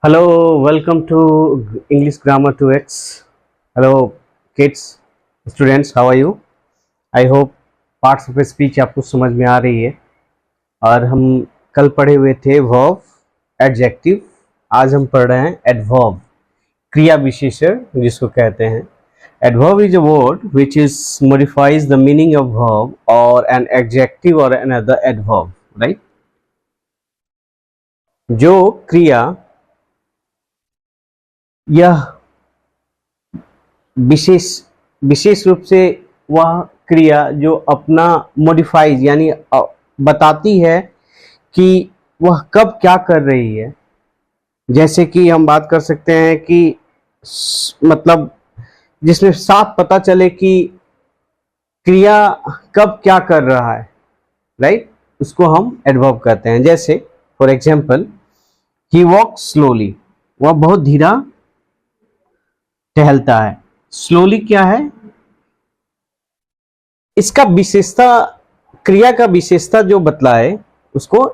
Hello, welcome to English Grammar 2x. Hello kids, students, how are you? I hope parts of speech आपको समझ में आ रही है। और हम कल पढ़े हुए थे verb, adjective, आज हम पढ़ रहे हैं adverb, क्रिया विशेषण जिसको कहते हैं। Adverb is a word which is modifies the meaning of verb or an adjective or another adverb, right? जो क्रिया यह विशेष रूप से वह क्रिया जो अपना मॉडिफाइज यानी बताती है कि वह कब क्या कर रही है। जैसे कि हम बात कर सकते हैं कि मतलब जिसमें साफ पता चले कि क्रिया कब क्या कर रहा है, राइट, उसको हम एडवर्ब कहते हैं। जैसे for example, he walk slowly, वह बहुत धीरा टहलता है। स्लोली क्या है? इसका विशेषता, क्रिया का विशेषता जो बतलाए उसको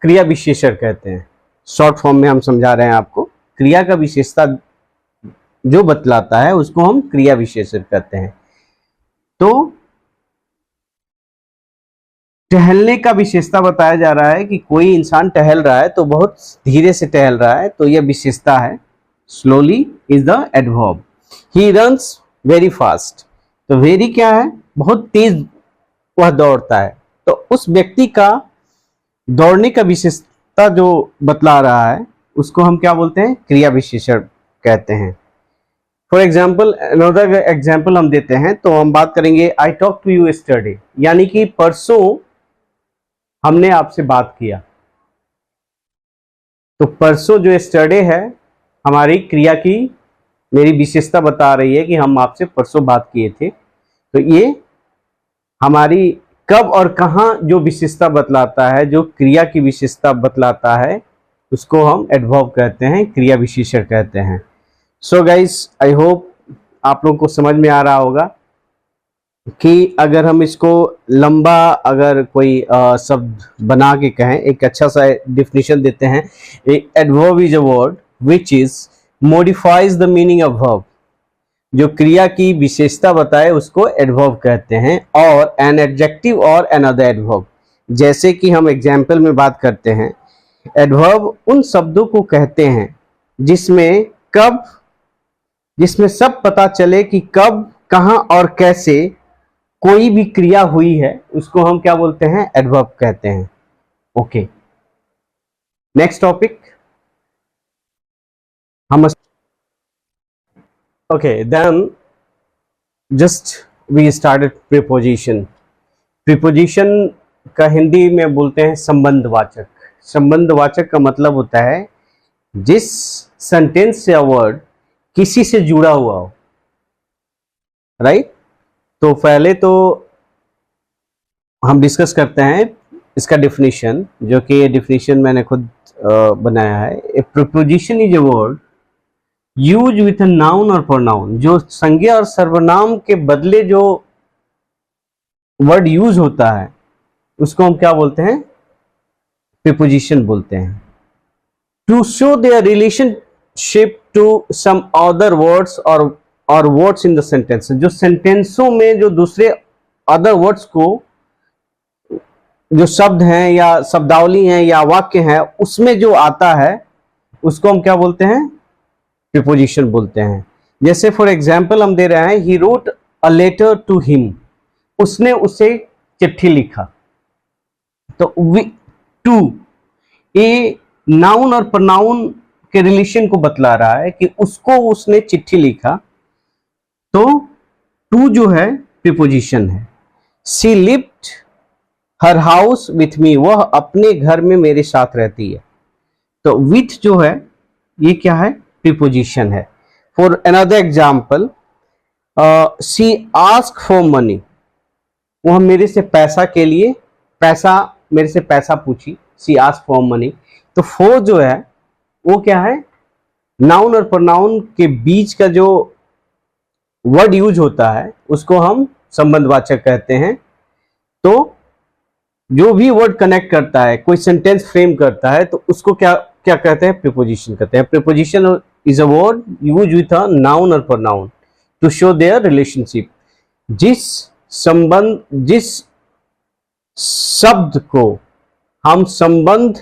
क्रिया विशेषण कहते हैं। शॉर्ट फॉर्म में हम समझा रहे हैं आपको। क्रिया का विशेषता जो बतलाता है उसको हम क्रिया विशेषण कहते हैं। तो टहलने का विशेषता बताया जा रहा है कि कोई इंसान टहल रहा है तो बहुत धीरे से टहल रहा है, तो यह विशेषता है। Slowly is the adverb. He runs very fast, तो वेरी क्या है? बहुत तेज वह दौड़ता है। तो उस व्यक्ति का दौड़ने का विशेषता जो बतला रहा है उसको हम क्या बोलते हैं? क्रिया विशेषण कहते हैं। फॉर एग्जाम्पल, अनदर एग्जाम्पल हम देते हैं, तो हम बात करेंगे I talk to you yesterday, यानी कि परसों हमने आपसे बात किया। तो परसों जो यस्टरडे है हमारी क्रिया की मेरी विशेषता बता रही है कि हम आपसे परसों बात किए थे। तो ये हमारी कब और कहाँ जो विशेषता बतलाता है, जो क्रिया की विशेषता बतलाता है, उसको हम एडवर्ब कहते हैं, क्रिया विशेषण कहते हैं। सो गाइस, आई होप आप लोगों को समझ में आ रहा होगा कि अगर हम इसको लंबा अगर कोई शब्द बना के कहें, एक अच्छा सा डिफिनेशन देते हैं। Adverb is a word which is modifies the meaning of verb, जो क्रिया की विशेषता बताए उसको एडवर्ब कहते हैं। और an adjective और another adverb, जैसे कि हम एग्जाम्पल में बात करते हैं, एडवर्ब उन शब्दों को कहते हैं जिसमें सब पता चले कि कब, कहां और कैसे कोई भी क्रिया हुई है, उसको हम क्या बोलते हैं? एडवर्ब कहते हैं। ओके, नेक्स्ट टॉपिक हम then just we started preposition। Preposition का हिंदी में बोलते हैं संबंधवाचक। संबंधवाचक का मतलब होता है जिस सेंटेंस या वर्ड किसी से जुड़ा हुआ हो, राइट। तो पहले तो हम डिस्कस करते हैं इसका डिफिनीशन, जो कि ये डिफिनीशन मैंने खुद बनाया है। ए preposition is a word use with noun और प्रोनाउन, जो संज्ञा और सर्वनाम के बदले जो वर्ड यूज होता है उसको हम क्या बोलते हैं? प्रीपोजिशन बोलते हैं। To show their relationship to some other words और वर्ड्स इन द सेंटेंस, जो सेंटेंसों में जो दूसरे अदर वर्ड्स को, जो शब्द हैं या शब्दावली हैं या वाक्य हैं, उसमें जो आता है उसको हम क्या बोलते हैं? प्रीपोजिशन बोलते हैं। जैसे फॉर एग्जाम्पल हम दे रहे हैं, he wrote a letter to him, उसने उसे चिट्ठी लिखा। तो टू ये नाउन और प्रोनाउन के रिलेशन को बतला रहा है कि उसको उसने चिट्ठी लिखा, तो टू जो है प्रीपोजिशन है। She lived her house with me, वह अपने घर में मेरे साथ रहती है। तो विथ जो है ये क्या है? प्रीपोजिशन है। For another example, she ask for money, वह मेरे से पैसा के लिए मेरे से पैसा पूछी। She ask for money. तो फॉर जो है वो क्या है? नाउन और प्रोनाउन के बीच का जो वर्ड यूज होता है उसको हम संबंधवाचक कहते हैं। तो जो भी वर्ड कनेक्ट करता है, कोई सेंटेंस फ्रेम करता है, तो उसको क्या क्या कहते हैं, प्रीपोजिशन कहते हैं। Preposition is a word use with a noun और pronoun to show their relationship. जिस शब्द को हम संबंध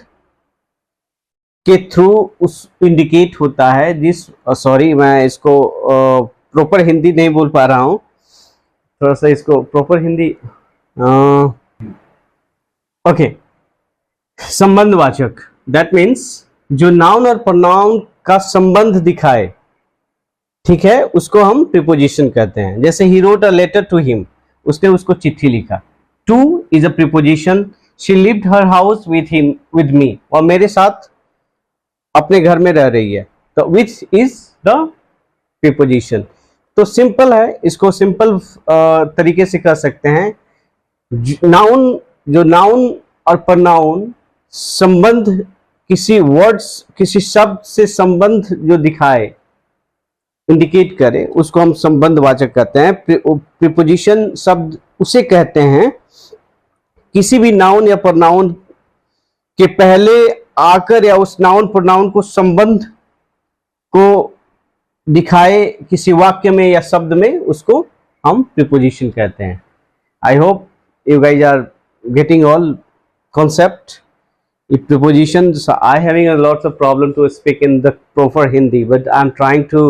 के थ्रू उस इंडिकेट होता है, जिस सॉरी मैं इसको प्रॉपर हिंदी नहीं बोल पा रहा हूं, थोड़ा सा इसको प्रॉपर हिंदी ओके, संबंधवाचक, दैट मीन्स जो नाउन और प्रोनाउन का संबंध दिखाए, ठीक है, उसको हम प्रीपोजिशन कहते हैं। जैसे he wrote a letter to him, उसने उसको चिट्ठी लिखा। To is a preposition, she lived her house with me, और मेरे साथ अपने घर में रह रही है, तो विच इज द प्रीपोजिशन। तो सिंपल है, इसको सिंपल तरीके से कर सकते हैं। नाउन, जो नाउन और प्रोनाउन संबंध, किसी वर्ड्स, किसी शब्द से संबंध जो दिखाए, इंडिकेट करे, उसको हम संबंधवाचक कहते हैं। प्रीपोजिशन शब्द उसे कहते हैं किसी भी नाउन या प्रोनाउन के पहले आकर या उस नाउन प्रोनाउन को संबंध को दिखाए किसी वाक्य में या शब्द में, उसको हम प्रीपोजिशन कहते हैं। I hope you guys are getting all concept. If prepositions, I having a lots of problem to speak in the proper Hindi, but I'm trying to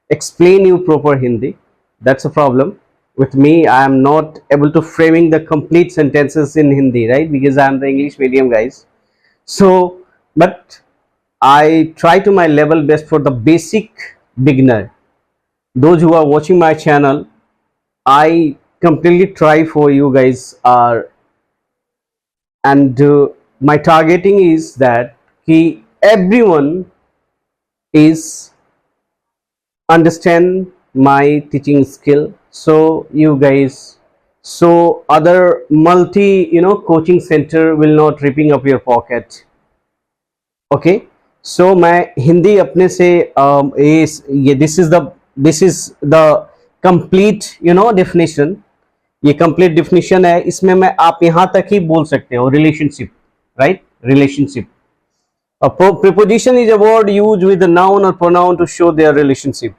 explain you proper Hindi. That's a problem with me. I am not able to framing the complete sentences in Hindi, right? Because I am the English medium guys. So, but I try to my level best for the basic beginner. Those who are watching my channel, I completely try for you guys are, and my targeting is that ki everyone is understand my teaching skill, so you guys, so other multi coaching center will not ripping up your pocket. Okay, so मैं हिंदी अपने से ये this is the complete definition, ये complete definition है। इसमें मैं आप यहां तक ही बोल सकते हो relationship, right, relationship. Preposition is a word use with noun और pronoun to show their relationship.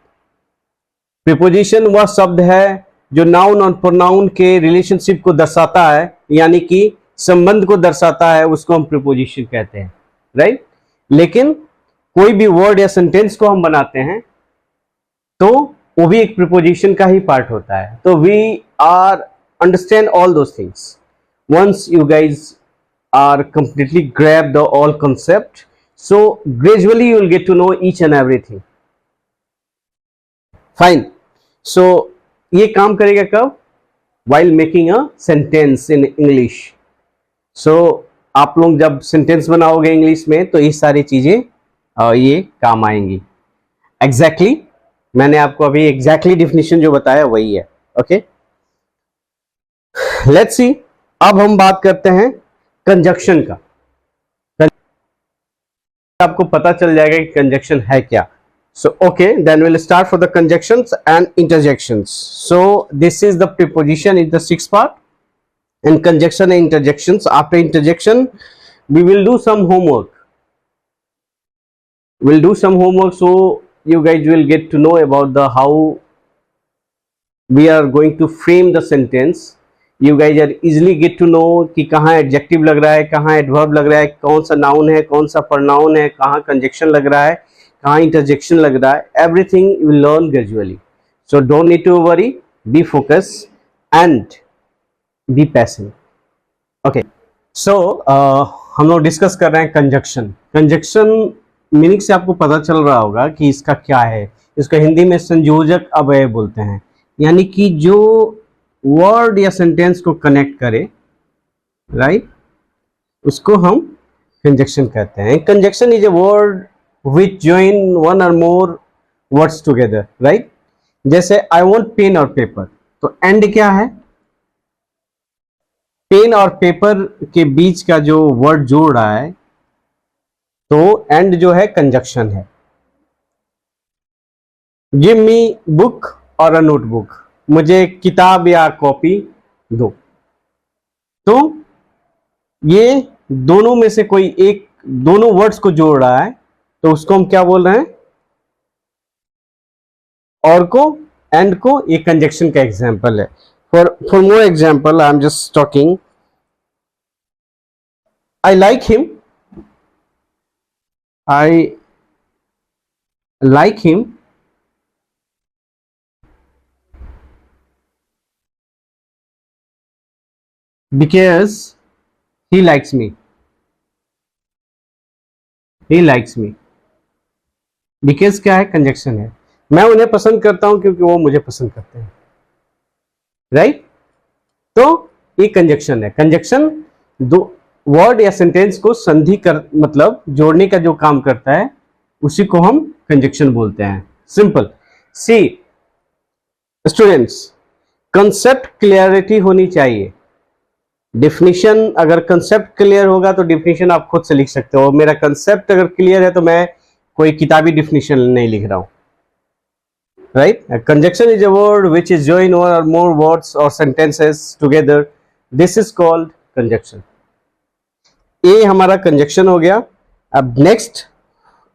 Preposition वह शब्द है जो नाउन और प्रोनाउन के रिलेशनशिप को दर्शाता है, यानी कि संबंध को दर्शाता है, उसको हम प्रीपोजिशन कहते हैं, राइट। लेकिन कोई भी वर्ड या सेंटेंस को हम बनाते हैं तो वो भी एक प्रीपोजिशन का ही पार्ट होता है। तो we are understand all those things. Once you guys are completely grab the all concept, so gradually you will get to know each and everything. Fine. So ये काम करेगा कब? While making a sentence in English. So आप लोग जब sentence बनाओगे English में तो ये सारी चीजें ये काम आएंगी। Exactly, मैंने आपको अभी exactly definition जो बताया वही है। Okay? लेट्स सी, अब हम बात करते हैं कंजक्शन का। आपको पता चल जाएगा कि कंजक्शन है क्या। So okay, then will start for the conjunctions and interjections. So this is the preposition in the 6th part, and conjunction and interjections. After interjection we will do some homework, so you guys will get to know about the how we are going to frame the sentence. You guys are easily get to know कि कहाँ adjective लग रहा है, कहाँ adverb लग रहा है, कौन सा नाउन है, कौन सा प्रोनाउन है, कहाँ कंजक्शन लग रहा है, कहाँ इंटरजेक्शन लग रहा है। Everything you will learn gradually, so don't need to worry, be focus and be passive. Okay, so हम लोग डिस्कस कर रहे हैं कंजक्शन। कंजक्शन मीनिंग से आपको पता चल रहा होगा कि इसका क्या है। इसको हिंदी में संयोजक अवयव बोलते हैं, यानी कि जो वर्ड या सेंटेंस को कनेक्ट करे, राइट, उसको हम कंजक्शन कहते हैं। Conjunction is a word which join one और मोर वर्ड्स टुगेदर, राइट। जैसे आई वांट पेन और पेपर, तो एंड क्या है? पेन और पेपर के बीच का जो वर्ड जोड़ रहा है, तो एंड जो है कंजक्शन है। गिव मी बुक और अ नोटबुक, मुझे किताब या कॉपी दो। तो ये दोनों में से कोई एक दोनों वर्ड्स को जोड़ रहा है तो उसको हम क्या बोल रहे हैं, और को, एंड को। ये कंजक्शन का एग्जांपल है। For more example I am just talking, I like him, I like him because he likes me, he likes me। because क्या है, कंजक्शन है। मैं उन्हें पसंद करता हूं क्योंकि वो मुझे पसंद करते हैं, राइट। तो ये कंजक्शन है। कंजक्शन दो वर्ड या सेंटेंस को संधि कर मतलब जोड़ने का जो काम करता है उसी को हम कंजक्शन बोलते हैं। सिंपल। सी स्टूडेंट्स, कंसेप्ट क्लियरिटी होनी चाहिए। डिफिनीशन, अगर कंसेप्ट क्लियर होगा तो डिफिनीशन आप खुद से लिख सकते हो। मेरा कंसेप्ट अगर क्लियर है तो मैं कोई किताबी डिफिनीशन नहीं लिख रहा हूं, right. Conjunction is a word which is join one और मोर वर्ड्स और sentences together, this is called conjunction. ये हमारा कंजक्शन हो गया। अब नेक्स्ट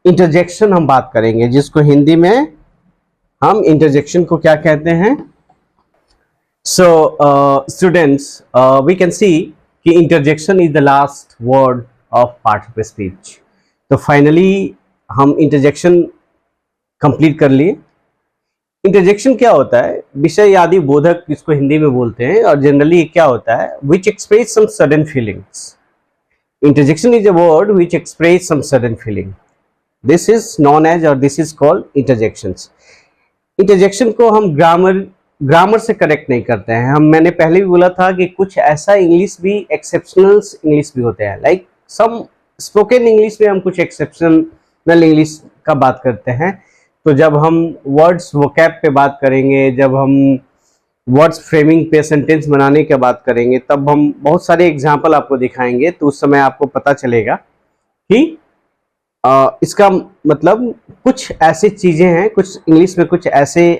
इंटरजेक्शन हम बात करेंगे, जिसको हिंदी में हम इंटरजेक्शन को क्या कहते हैं। So students, we can see कि interjection is the last word of part of speech। तो finally हम interjection complete कर लिए। interjection क्या होता है, विषय आदि बोधक इसको हिंदी में बोलते हैं, और जनरली क्या होता है, which express some sudden feelings। interjection is a word which express some sudden feeling, this is known as or this is called interjections। interjection को हम ग्रामर से कनेक्ट नहीं करते हैं हम। मैंने पहले भी बोला था कि कुछ ऐसा इंग्लिश भी एक्सेप्शनल इंग्लिश भी होते हैं, लाइक सम स्पोकन इंग्लिश में हम कुछ एक्सेप्शनल इंग्लिश का बात करते हैं। तो जब हम वर्ड्स वोकैब पे बात करेंगे, जब हम वर्ड्स फ्रेमिंग पे सेंटेंस बनाने की बात करेंगे, तब हम बहुत सारे एग्जाम्पल आपको दिखाएंगे। तो उस समय आपको पता चलेगा कि इसका मतलब कुछ ऐसी चीजें हैं, कुछ इंग्लिश में कुछ ऐसे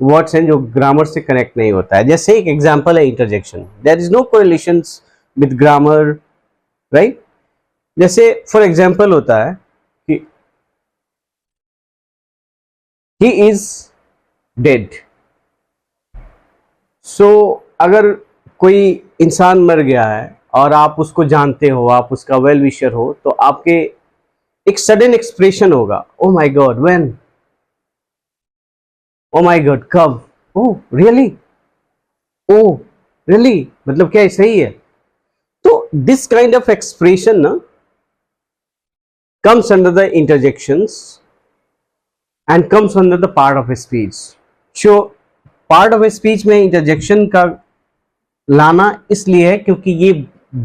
वर्ड्स हैं जो ग्रामर से कनेक्ट नहीं होता है। जैसे एक एग्जांपल है interjection, there is no correlations with grammar, right. जैसे फॉर एग्जांपल होता है कि ही इज डेड। सो अगर कोई इंसान मर गया है और आप उसको जानते हो, आप उसका वेल विशर हो, तो आपके एक सडन एक्सप्रेशन होगा, oh my God, when, oh my God, कब, ओ रियली, ओ रियली, मतलब क्या सही है। तो दिस काइंड ऑफ एक्सप्रेशन ना comes under the interjections and comes under the part of a speech। so part of a speech में interjection का लाना इसलिए है क्योंकि ये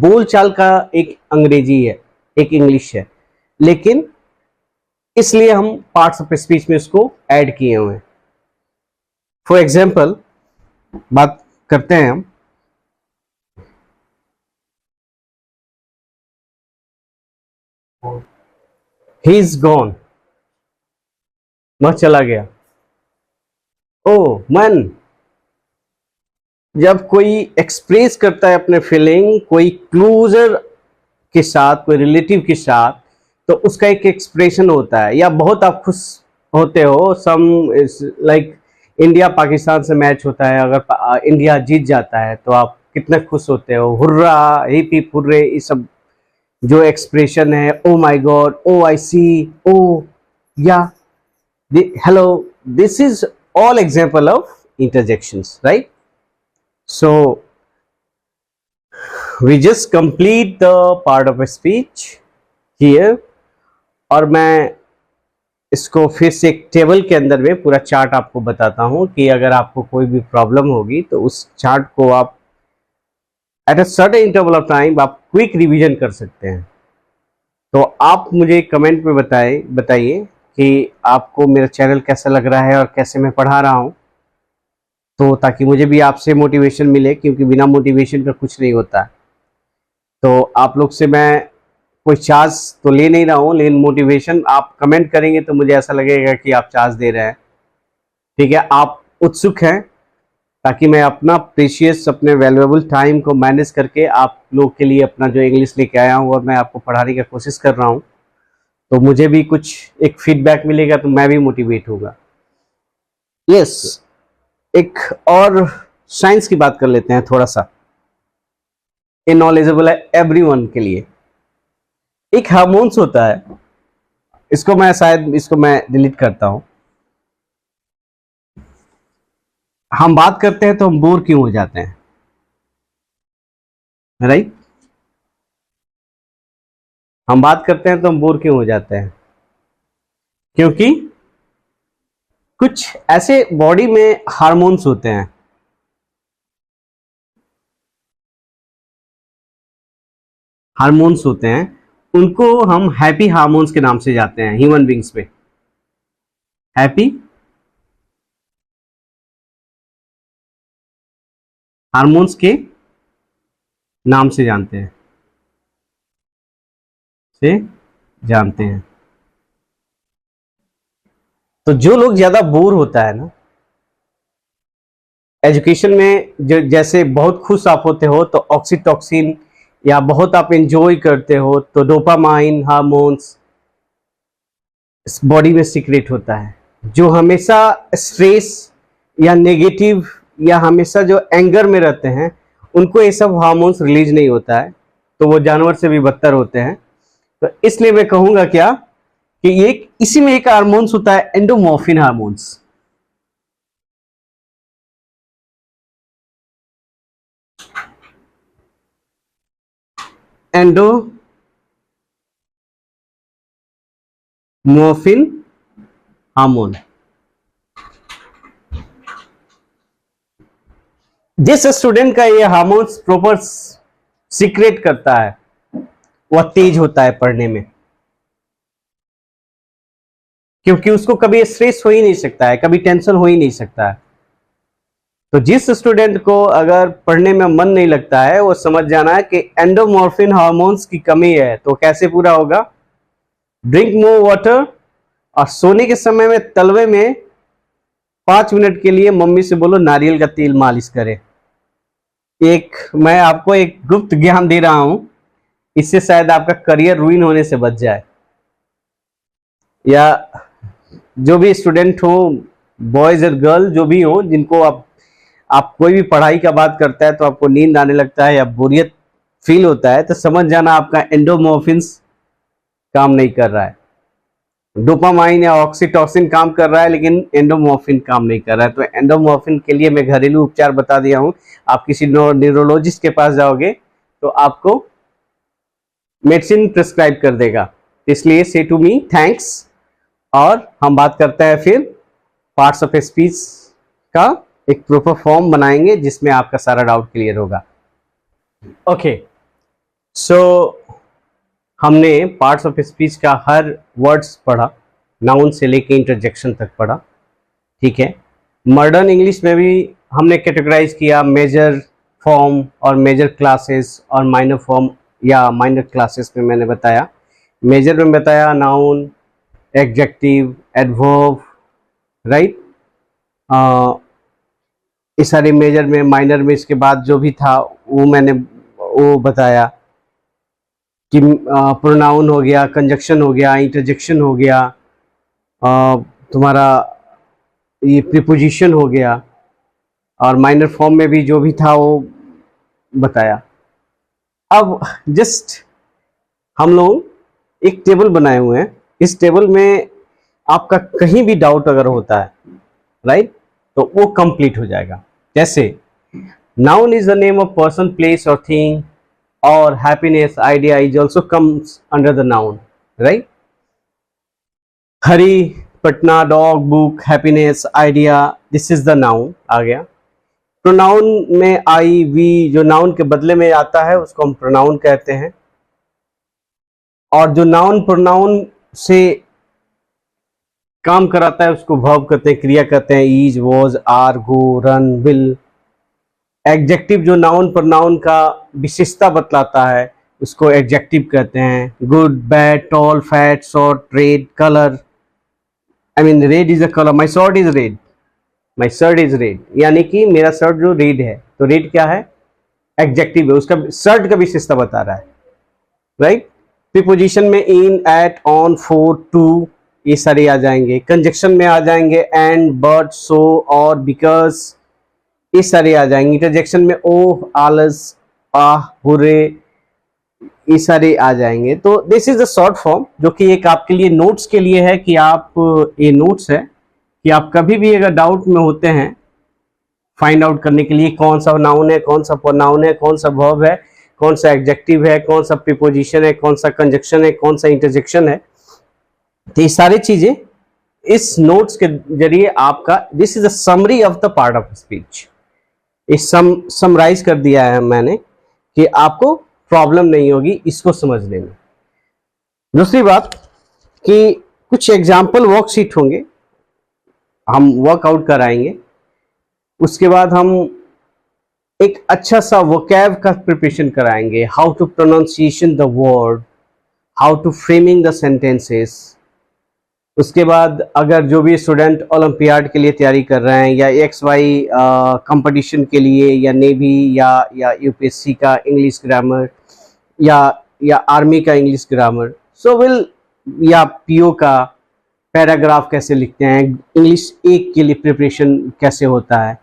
बोलचाल का एक अंग्रेजी है, एक इंग्लिश है, लेकिन इसलिए हम पार्ट्स ऑफ स्पीच में इसको ऐड किए हुए हैं। फॉर एग्जाम्पल बात करते हैं हम, ही इज गॉन, वह चला गया। ओ मन, जब कोई एक्सप्रेस करता है अपने फीलिंग कोई क्लोजर के साथ, कोई रिलेटिव के साथ, तो उसका एक एक्सप्रेशन होता है। या बहुत आप खुश होते हो, सम लाइक इंडिया पाकिस्तान से मैच होता है, अगर इंडिया जीत जाता है तो आप कितने खुश होते हो, हुर्रा, हिप हिप हुर्रे, ये सब जो एक्सप्रेशन है, oh my God, O I see, oh या hello, this is all example of interjections, right. So we just complete the part of speech here, और मैं इसको फिर से एक टेबल के अंदर में पूरा चार्ट आपको बताता हूं कि अगर आपको कोई भी प्रॉब्लम होगी तो उस चार्ट को आप at a certain interval of time आप क्विक रिवीजन कर सकते हैं। तो आप मुझे कमेंट में बताइए कि आपको मेरा चैनल कैसा लग रहा है और कैसे मैं पढ़ा रहा हूं, तो ताकि मुझे भी आपसे मोटिवेशन मिले, क्योंकि बिना मोटिवेशन का कुछ नहीं होता। तो आप लोग से मैं कोई चार्ज तो ले नहीं रहा हूं, लेकिन मोटिवेशन आप कमेंट करेंगे तो मुझे ऐसा लगेगा कि आप चार्ज दे रहे हैं। ठीक है, आप उत्सुक हैं ताकि मैं अपना प्रीशियस अपने वैल्यूएबल टाइम को मैनेज करके आप लोग के लिए अपना जो इंग्लिश लेके आया हूँ और मैं आपको पढ़ाने की कोशिश कर रहा हूँ, तो मुझे भी कुछ एक फीडबैक मिलेगा तो मैं भी मोटिवेट होगा। यस, एक और साइंस की बात कर लेते हैं थोड़ा सा, ये नॉलेजेबल है एवरीवन के लिए। एक हार्मोन्स होता है, इसको मैं डिलीट करता हूं। हम बात करते हैं तो हम बोर क्यों हो जाते हैं, राइट? हम बात करते हैं तो हम बोर क्यों हो जाते हैं? क्योंकि कुछ ऐसे बॉडी में हार्मोन्स होते हैं, उनको हम हैप्पी हार्मोन्स के नाम से जाते हैं ह्यूमन बींग्स पे। हैप्पी हार्मोन्स के नाम से जानते हैं। तो जो लोग ज्यादा बोर होता है ना एजुकेशन में, जो जैसे बहुत खुश आप होते हो तो ऑक्सीटॉक्सिन, या बहुत आप एंजॉय करते हो तो डोपामाइन हार्मोन्स बॉडी में सीक्रेट होता है। जो हमेशा स्ट्रेस या नेगेटिव या हमेशा जो एंगर में रहते हैं, उनको ये सब हार्मोन्स रिलीज नहीं होता है, तो वो जानवर से भी बदतर होते हैं। तो इसलिए मैं कहूंगा क्या कि ये इसी में एक हार्मोन्स होता है, एंडोमॉर्फिन हार्मोन्स। एंडोमॉर्फिन हार्मोन जिस स्टूडेंट का ये हार्मोन्स प्रॉपर सीक्रेट करता है, वह तेज होता है पढ़ने में, क्योंकि उसको कभी स्ट्रेस हो ही नहीं सकता है, कभी टेंशन हो ही नहीं सकता है। तो जिस स्टूडेंट को अगर पढ़ने में मन नहीं लगता है, वो समझ जाना है कि एंडोमॉर्फिन हार्मोन्स की कमी है। तो कैसे पूरा होगा? ड्रिंक मोर वाटर, और सोने के समय में तलवे में 5 मिनट के लिए मम्मी से बोलो नारियल का तेल मालिश करे। मैं आपको एक गुप्त ज्ञान दे रहा हूं, इससे शायद आपका करियर रुइन होने से बच जाए। या जो भी स्टूडेंट हो, बॉयज और गर्ल जो भी हो, जिनको आप कोई भी पढ़ाई का बात करता है तो आपको नींद आने लगता है या बोरियत फील होता है, तो समझ जाना आपका एंडोमॉर्फिन्स काम नहीं कर रहा है। डोपामाइन या ऑक्सीटॉसिन काम कर रहा है, लेकिन एंडोमॉर्फिन काम नहीं कर रहा है। तो एंडोमॉर्फिन के लिए मैं घरेलू उपचार बता दिया हूं। आप किसी न्यूरोलॉजिस्ट के पास जाओगे तो आपको मेडिसिन प्रिस्क्राइब कर देगा। इसलिए से टू मी थैंक्स, और हम बात करते हैं फिर पार्ट्स ऑफ स्पीच का एक प्रॉपर फॉर्म बनाएंगे जिसमें आपका सारा डाउट क्लियर होगा। ओके, सो हमने पार्ट्स ऑफ स्पीच का हर वर्ड्स पढ़ा, नाउन से लेके इंटरजेक्शन तक पढ़ा, ठीक है। मॉडर्न इंग्लिश में भी हमने कैटेगराइज किया मेजर फॉर्म और मेजर क्लासेस और माइनर फॉर्म या माइनर क्लासेस में मैंने बताया। मेजर में बताया नाउन, एडजेक्टिव, एडवर्ब, राइट। इस सारे मेजर में, माइनर में इसके बाद जो भी था वो मैंने वो बताया कि प्रोनाउन हो गया, कंजक्शन हो गया, इंटरजेक्शन हो गया, तुम्हारा ये प्रीपोजिशन हो गया, और माइनर फॉर्म में भी जो भी था वो बताया। अब जस्ट हम लोग एक टेबल बनाए हुए हैं, इस टेबल में आपका कहीं भी डाउट अगर होता है, राइट, तो वो कंप्लीट हो जाएगा। जैसे noun is the name of person, place और थिंग, और happiness idea is also comes under the noun, right? Hari, Patna, dog, book, happiness, idea, this is the noun आ गया। प्रोनाउन में आई, वी जो नाउन के बदले में आता है उसको हम प्रोनाउन कहते हैं, और जो नाउन प्रोनाउन से काम कराता है उसको वर्ब कहते हैं, क्रिया कहते हैं, is, was, are, go, run, will. Adjective जो नाउन प्रोनाउन का विशेषता बतलाता है उसको एडजेक्टिव कहते हैं। Good, bad, tall, fat, short, red, colour, I mean red is a colour, my short is red, my shirt is red, यानी कि मेरा शर्ट जो रेड है, तो रेड क्या है, एडजेक्टिव है, उसका शर्ट का विशेषता बता रहा है, राइट। प्रीपोजिशन में इन, एट, ऑन, फॉर, टू, ये सारे आ जाएंगे। कंजक्शन में आ जाएंगे एंड, बट, सो, और, बिकॉज, ये सारे आ जाएंगे। इंटरजेक्शन में ओह, आलस, आह, हुर्रे, ये सारे आ जाएंगे। तो this is the short form, जो कि एक आपके लिए नोट्स के लिए है, कि आप, ये नोट्स है कि आप कभी भी अगर डाउट में होते हैं फाइंड आउट करने के लिए कौन सा नाउन है, कौन सा प्रोनाउन है, कौन सा वर्ब है, कौन सा एडजेक्टिव है, कौन सा प्रीपोजिशन है, कौन सा कंजक्शन है, कौन सा इंटरजेक्शन है, तो ये सारी चीजें इस नोट्स के जरिए आपका, this is a summary of the part of speech, इस समराइज कर दिया है मैंने कि आपको प्रॉब्लम नहीं होगी इसको समझने में। दूसरी बात कि कुछ एग्जाम्पल वर्कशीट होंगे, हम वर्कआउट कराएंगे, उसके बाद हम एक अच्छा सा वोकैब का प्रिपरेशन कराएंगे, how to pronunciation the word, how to framing the sentences. उसके बाद अगर जो भी स्टूडेंट ओलंपियाड के लिए तैयारी कर रहे हैं, या XY कंपटीशन के लिए, या नेवी या यूपीएससी का इंग्लिश ग्रामर, या आर्मी का इंग्लिश ग्रामर, सो विल, या पीओ का पैराग्राफ कैसे लिखते हैं, इंग्लिश 1 के लिए प्रिपरेशन कैसे होता है,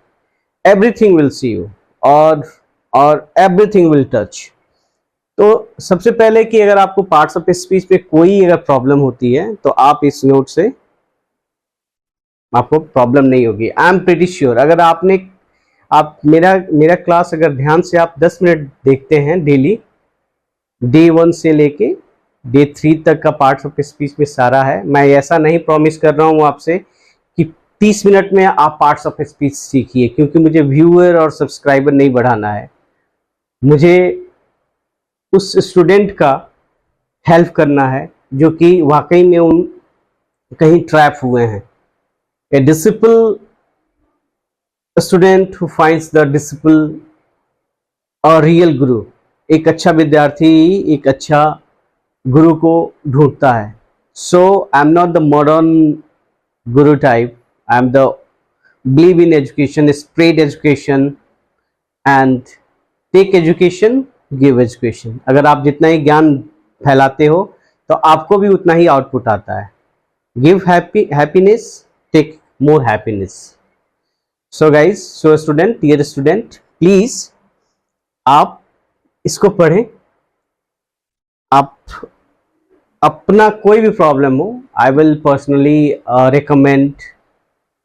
एवरीथिंग विल सी यू, और एवरीथिंग विल टच। तो सबसे पहले कि अगर आपको पार्ट्स ऑफ स्पीच पे कोई अगर प्रॉब्लम होती है तो आप इस नोट से, आपको प्रॉब्लम नहीं होगी। आई एम प्रीटी श्योर, अगर आप मेरा क्लास अगर ध्यान से आप 10 मिनट देखते हैं डेली, डे 1 से लेके डे 3 तक का पार्ट्स ऑफ स्पीच में सारा है। मैं ऐसा नहीं प्रॉमिस कर रहा हूँ आपसे कि 30 मिनट में आप पार्ट्स ऑफ स्पीच सीखिए, क्योंकि मुझे व्यूअर और सब्सक्राइबर नहीं बढ़ाना है, मुझे उस स्टूडेंट का हेल्प करना है जो कि वाकई में उन कहीं ट्रैप हुए हैं। A disciple student who finds the disciple a real guru, एक अच्छा विद्यार्थी एक अच्छा गुरु को ढूंढता है। So I am not the modern guru type, I am the believe in education, spread education and take education, give education. अगर आप जितना ही ज्ञान फैलाते हो तो आपको भी उतना ही आउटपुट आता है। Give happiness, take more happiness. So guys, so student, dear student, please आप इसको पढ़ें। आप अपना कोई भी प्रॉब्लम हो, I will personally recommend,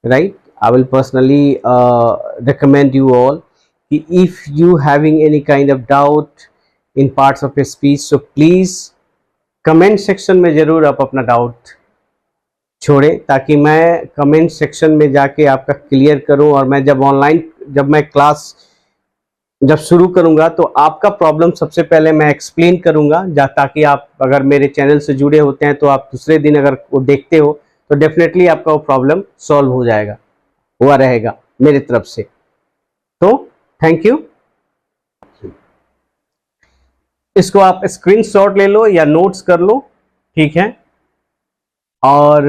right, I will personally recommend you all, if you having any kind of doubt in parts of a speech, so please comment section में जरूर आप अपना डाउट छोड़ें, ताकि मैं कमेंट सेक्शन में जाके आपका क्लियर करूं। और मैं जब मैं क्लास जब शुरू करूंगा तो आपका प्रॉब्लम सबसे पहले मैं एक्सप्लेन करूंगा, ताकि आप अगर मेरे चैनल से जुड़े होते हैं तो आप दूसरे दिन अगर वो देखते हो तो डेफिनेटली आपका वो प्रॉब्लम सॉल्व हो जाएगा, हुआ रहेगा मेरी तरफ से। तो थैंक यू। इसको आप स्क्रीनशॉट ले लो या नोट्स कर लो, ठीक है। और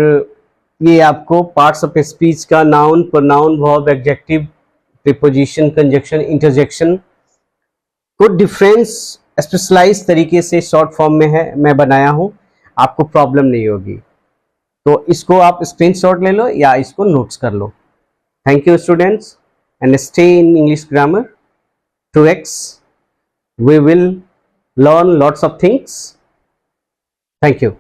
ये आपको पार्ट्स ऑफ स्पीच का noun, pronoun, verb, adjective, preposition, conjunction, interjection को डिफरेंस स्पेशलाइज तरीके से शॉर्ट फॉर्म में है, मैं बनाया हूं, आपको प्रॉब्लम नहीं होगी। तो इसको आप स्क्रीनशॉट ले लो या इसको नोट्स कर लो। Thank you students, and stay in English grammar 2x. We will learn lots of things. Thank you.